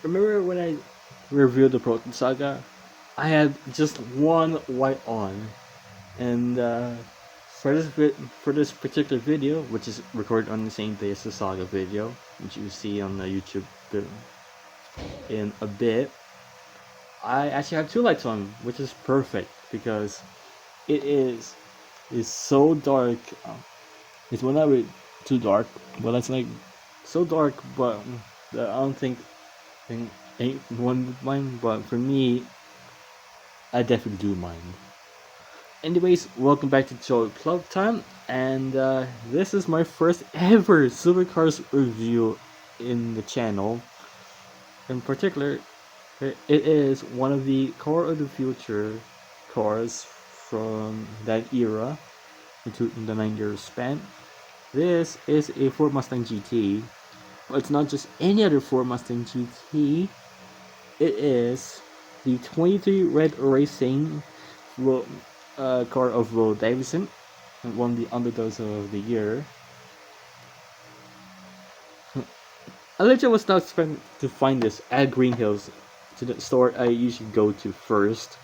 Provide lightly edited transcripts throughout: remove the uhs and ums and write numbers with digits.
Remember when I reviewed the Proton Saga? I had just one white on, and for this particular video, which is recorded on the same day as the Saga video, which you see on the YouTube in a bit, I actually have two lights on, which is perfect because it is so dark. It's not really too dark, but it's like so dark, but I don't think anyone would mind. But for me, I definitely do mind. Anyways, welcome back to Joy Club Time, and this is my first ever supercars review in the channel. In particular, it is one of the car of the future cars from that era, into the 9 year span. This is a Ford Mustang GT. But it's not just any other Ford Mustang GT. It is the 23 Red Racing car of Davison, and won the underdogs of the year. I legit was not expecting to find this at Green Hills, to the store I usually go to first.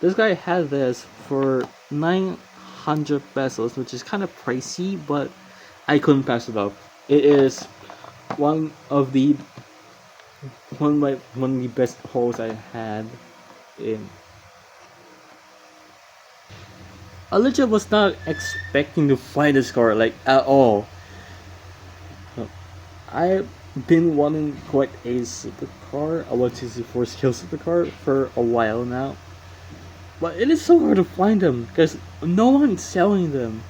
This guy had this for 900 pesos, which is kind of pricey, but I couldn't pass it up. It is one of the one of the best hauls I had in. I legit was not expecting to find this car like at all. I've been wanting quite a supercar, a 164 scale supercar for a while now. But it is so hard to find them because no one's selling them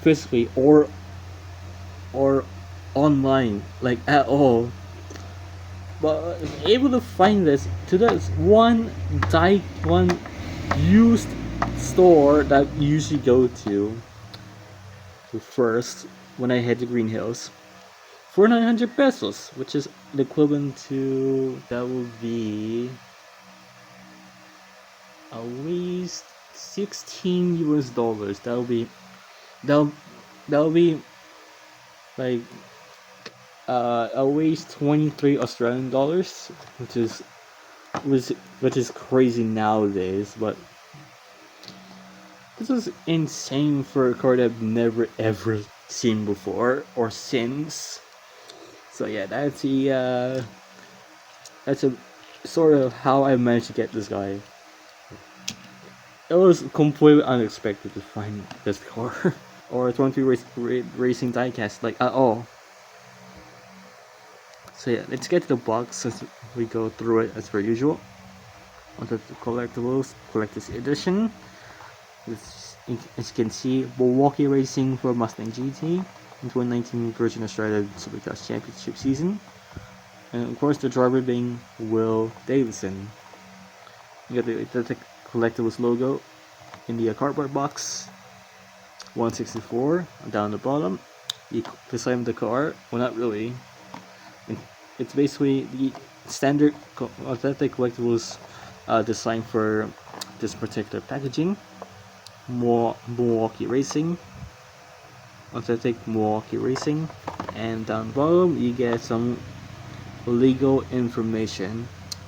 physically or online like at all. But I was able to find this to this one used store that I usually go to first when I head to Green Hills for 900 pesos, which is the equivalent to, that would be at least 16 US dollars. That'll that'll be like at least 23 Australian dollars, which is crazy nowadays. But this is insane for a card I've never ever seen before or since. So yeah, that's a sort of how I managed to get this guy. It was completely unexpected to find this car or 23 racing diecast like at all. So yeah, let's get to the box as we go through it as per usual. Onto the collectibles, collector's edition. As you can see, Milwaukee Racing for Mustang GT in 2019 Virgin Australia Supercross Championship season. And of course, the driver being Will Davison. You got the Collectibles logo in the cardboard box. 164 down the bottom. You design the car. Well, not really. It's basically the standard authentic collectibles design for this particular packaging. Milwaukee Racing, authentic Milwaukee Racing, and down the bottom you get some legal information.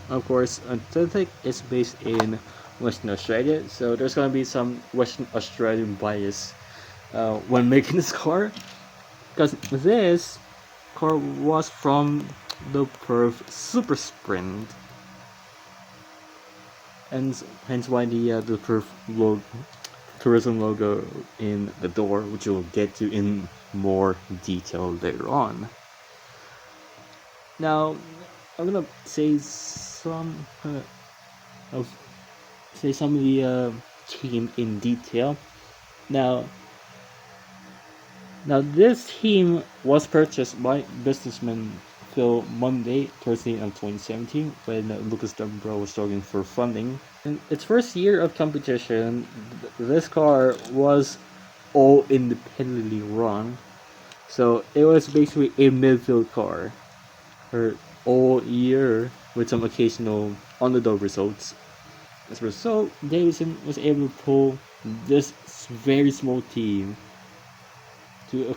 Of course, authentic is based in Western Australia, so there's gonna be some Western Australian bias when making this car, because this car was from the Perth Super Sprint, and hence why the Perth tourism logo in the door, which we'll get to in more detail later on. Now, I'm gonna say some of the team in detail. Now, this team was purchased by businessman Phil Monday towards the end of 2017 when Lucas Dumbro was struggling for funding. In its first year of competition, this car was all independently run, so it was basically a midfield car for all year with some occasional underdog results. As a result, Davison was able to pull this very small team to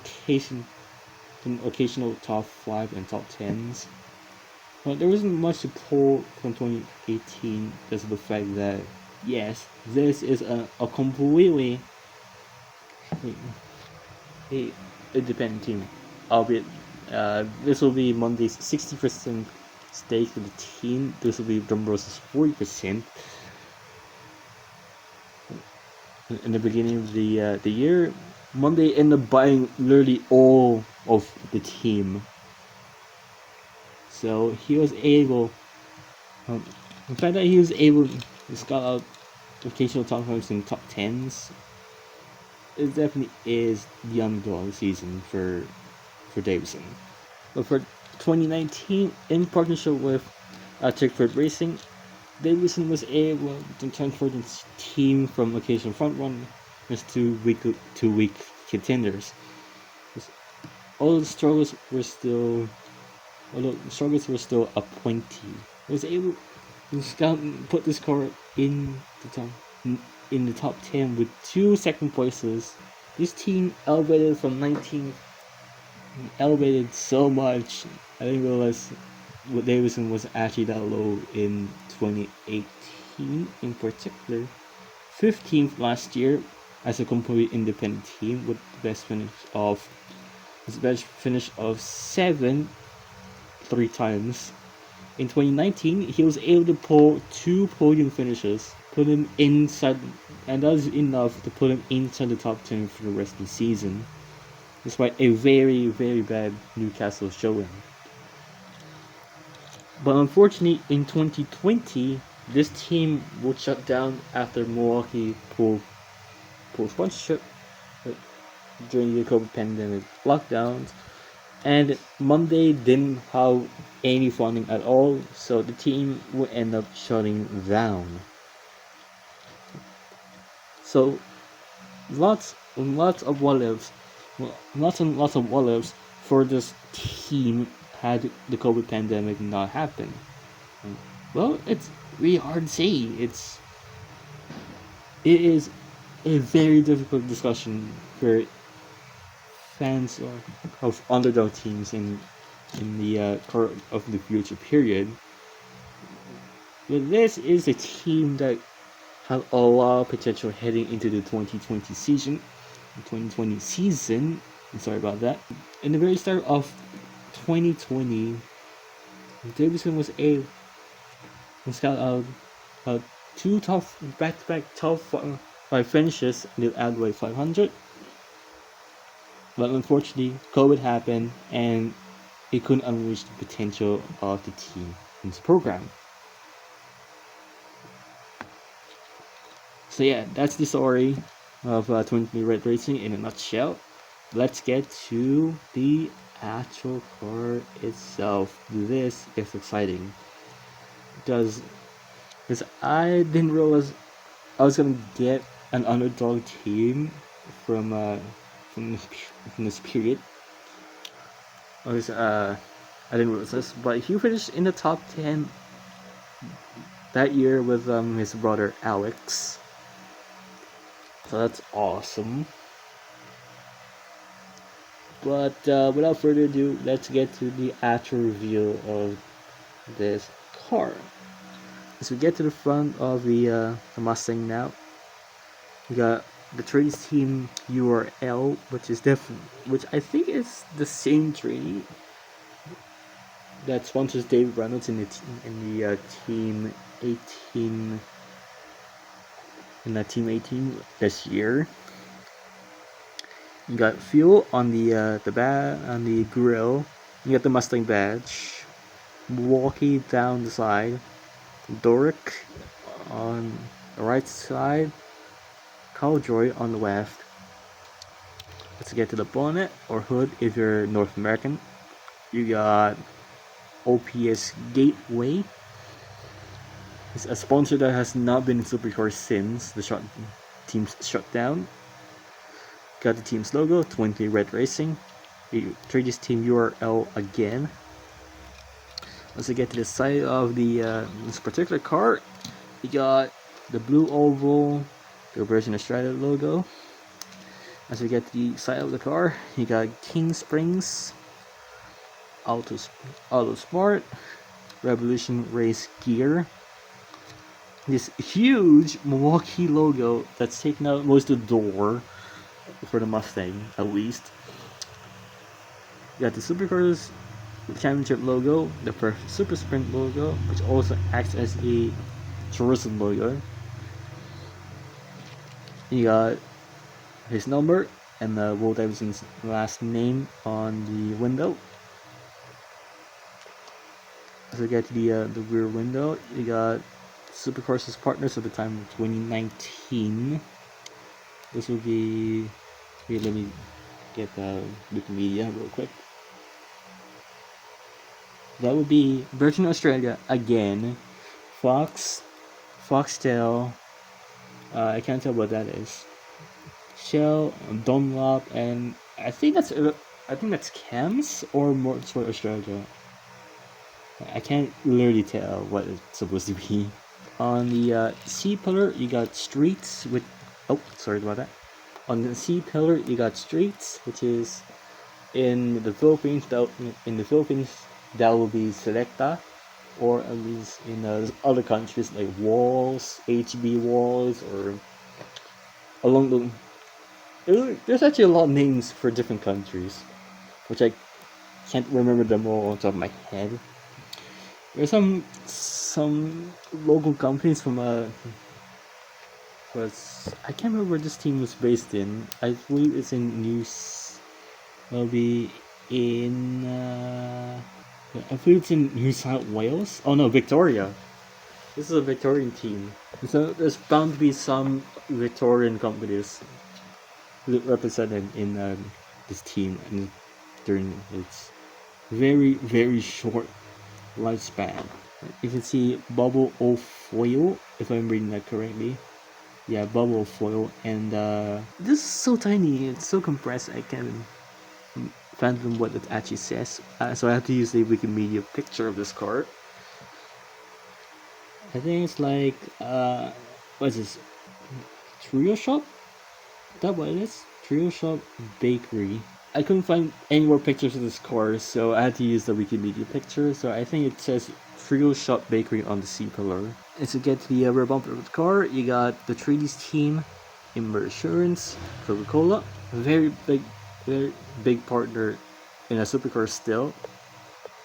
occasional top 5 and top 10s. Well, there wasn't much to pull from 2018 because of the fact that, yes, this is a completely a independent team, albeit this will be Monday's 60% stake of the team. This will be Dombros's 40%. In the beginning of the year, Monday ended up buying literally all of the team. So he was able, the fact that he was able to scout out occasional top 5s and top 10s, it definitely is the underdog season for Davison. But for 2019, in partnership with Tickford Racing, Davison was able to transfer the team from occasional front runners to week contenders. Although the struggles were still aplenty, he was able to scout and put this car in the top 10 with 2 second places. This team elevated from 19th, elevated so much. I didn't realize what Davison was actually that low in 2018 in particular. 15th last year as a completely independent team with the best finish of 7 3 times. In 2019, he was able to pull 2 podium finishes, put him inside, and that was enough to put him inside the top 10 for the rest of the season, despite a very, very bad Newcastle showing. But unfortunately, in 2020, this team would shut down after Milwaukee pulled sponsorship during the COVID pandemic lockdowns, and Monday didn't have any funding at all, so the team would end up shutting down. So lots and lots of what ifs for this team had the COVID pandemic not happened. Well, it's really hard to say. It is a very difficult discussion for fans of underdog teams in the Car of the Future period. But this is a team that had a lot of potential heading into the 2020 season. I'm sorry about that. In the very start of 2020, Davison was able to scout out 2 back-to-back top 5 finishes in the Adway 500. But unfortunately, COVID happened and it couldn't unleash the potential of the team in this program. So yeah, that's the story of 2020 Red Racing in a nutshell. Let's get to the actual car itself. This is exciting because I didn't realize I was gonna get an underdog team from this period. I didn't realize this, but he finished in the top 10 that year with his brother Alex. So that's awesome. But without further ado, let's get to the actual review of this car. As we get to the front of the Mustang now, we got the Trades Team URL, which I think is the same trade that sponsors David Reynolds in the Team 18 Team 18 this year. You got fuel on the grill. You got the Mustang badge. Milwaukee down the side. Doric on the right side. Cowjoy on the left. Let's get to the bonnet or hood if you're North American. You got OPS Gateway. It's a sponsor that has not been in Supercars since the team's shut down. Got the team's logo, 20 Red Racing. You trade this team URL again. Once we get to the side of this particular car, you got the blue oval, the Virgin Estrada logo. As we get to the side of the car, you got King Springs, Auto Smart, Revolution race gear. This huge Milwaukee logo that's taken out most of the door for the Mustang, at least. You got the Supercars Championship logo, the Super Sprint logo, which also acts as a tourism logo. You got his number and Will Davison's last name on the window. As we get to the rear window, you got Supercars' partners at the time of 2019. This will be. Wait, let me get Wikimedia real quick. That would be Virgin Australia again, Fox, Foxtel. I can't tell what that is. Shell, Dunlop, and I think that's Chems or Motorsport Australia. I can't literally tell what it's supposed to be. On the C pillar, you got Streets with. Oh, sorry about that. On the C pillar, you got Streets, which is in the Philippines. That will be Selecta, or at least in other countries like Walls, HB Walls, or along the. There's actually a lot of names for different countries, which I can't remember them all on top of my head. There's some local companies from was I can't remember where this team was based in. I believe it's in It'll be in I believe it's in New South Wales. Oh no, Victoria. This is a Victorian team. So there's bound to be some Victorian companies represented in this team and during its very short lifespan. You can see Bubble O Foil, if I'm reading that correctly. Yeah, Bubble Foil, and this is so tiny, it's so compressed, I can fathom what it actually says. So I have to use the Wikimedia picture of this card. I think it's like, what is this? Trio Shop? Is that what it is? Trio Shop Bakery. I couldn't find any more pictures of this car, so I had to use the Wikimedia picture. So I think it says Trio Shop Bakery on the C pillar. As you get to the rear bumper of the car, you got the 3D's team, Imber Assurance, Coca-Cola, very big partner in a supercar still.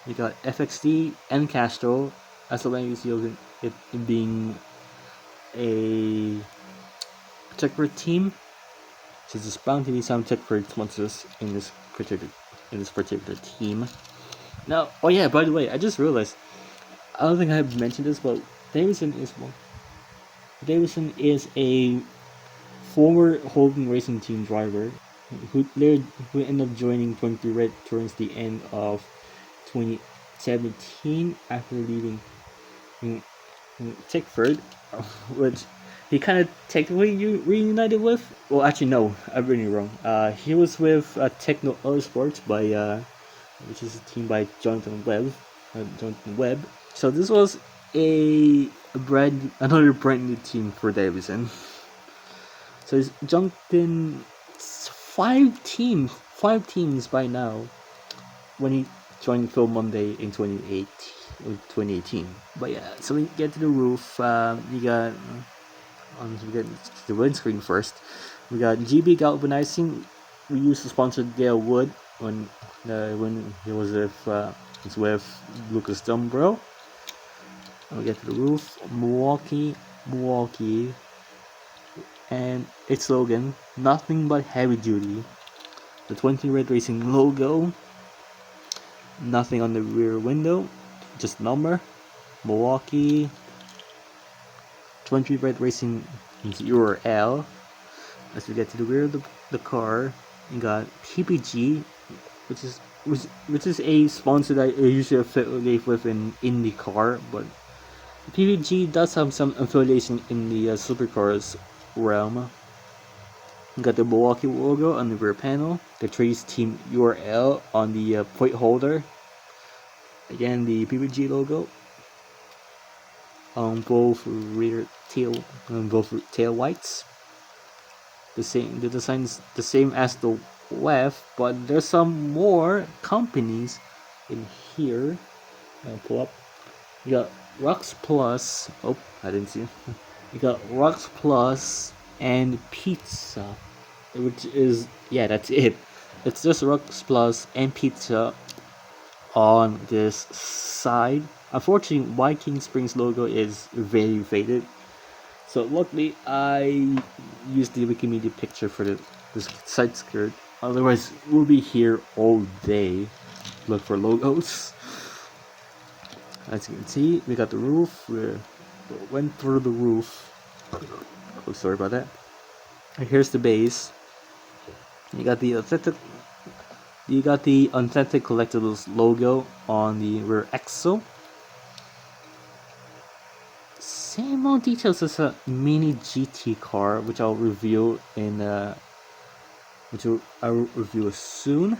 You got FXD and Castro, as long as you it being a checkered team. So there's bound to be some checkered sponsors in this particular team. Now, oh yeah, by the way, I just realized, I don't think I have mentioned this, but Davison is a former Holden Racing Team driver who ended up joining 23 Red towards the end of 2017 after leaving Tickford, which he kind of technically reunited with. Well, actually, no, I'm really wrong. He was with Techno Sports which is a team by Jonathan Webb. So this was another brand new team for Davison. So he's jumped in five teams by now when he joined Phil Monday in 2018. But yeah, so we get to the roof. We get the windscreen first. We got GB Galvanizing. We used to sponsor Dale Wood when he was with Lucas Dumbro. We get to the roof. Milwaukee, and its slogan: nothing but heavy duty. The 20 Red Racing logo. Nothing on the rear window, just number. Milwaukee. 20 Red Racing URL. As we get to the rear of the car, you got PPG, which is a sponsor that I usually affiliate with in IndyCar, but PPG does have some affiliation in the supercars realm. You got the Milwaukee logo on the rear panel, the Trace Team URL on the point holder. Again, the PPG logo on both tail lights. The design is the same as the left, but there's some more companies in here. I'll pull up. You got Rocks Plus. Oh, I didn't see it. You got Rocks Plus and Pizza, which is, yeah, that's it. It's just Rocks Plus and Pizza on this side. Unfortunately, Viking Springs logo is very faded. So luckily, I used the Wikimedia picture for this side skirt. Otherwise, we'll be here all day. Look for logos. As you can see, we got the roof. We went through the roof. Oh, sorry about that. And here's the base. You got the authentic. You got the authentic collectibles logo on the rear axle. Same amount of details as a mini GT car, which I'll review in I'll review soon.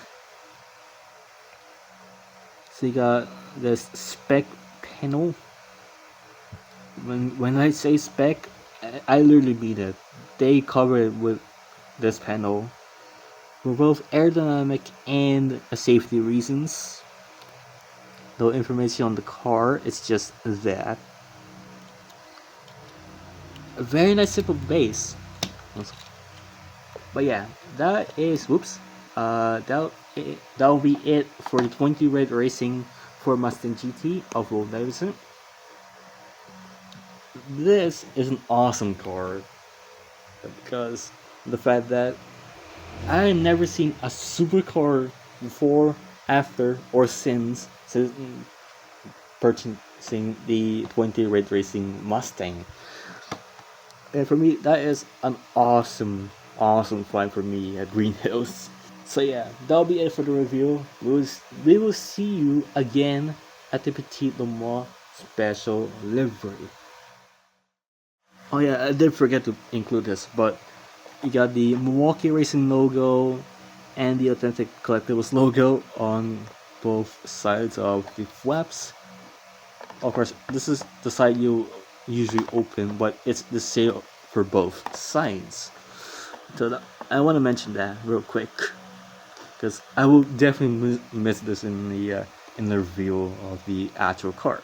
So you got this spec panel. When I say spec, I literally mean it. They cover it with this panel for both aerodynamic and safety reasons. No information on the car, it's just that. A very nice simple base. But yeah, that is whoops. That'll be it for the 20 Red Racing for Mustang GT of Roll Davison. This is an awesome car because the fact that I have never seen a supercar before, after, or since purchasing the 20 Red Racing Mustang. And for me, that is an awesome find for me at Green Hills. So yeah, that'll be it for the review. We will see you again at the Petit Le Mans special livery. Oh yeah, I did forget to include this, but you got the Milwaukee Racing logo and the Authentic Collectibles logo on both sides of the flaps. Of course, this is the side you usually open, but it's the same for both sides. So I want to mention that real quick because I will definitely miss this in the review of the actual car.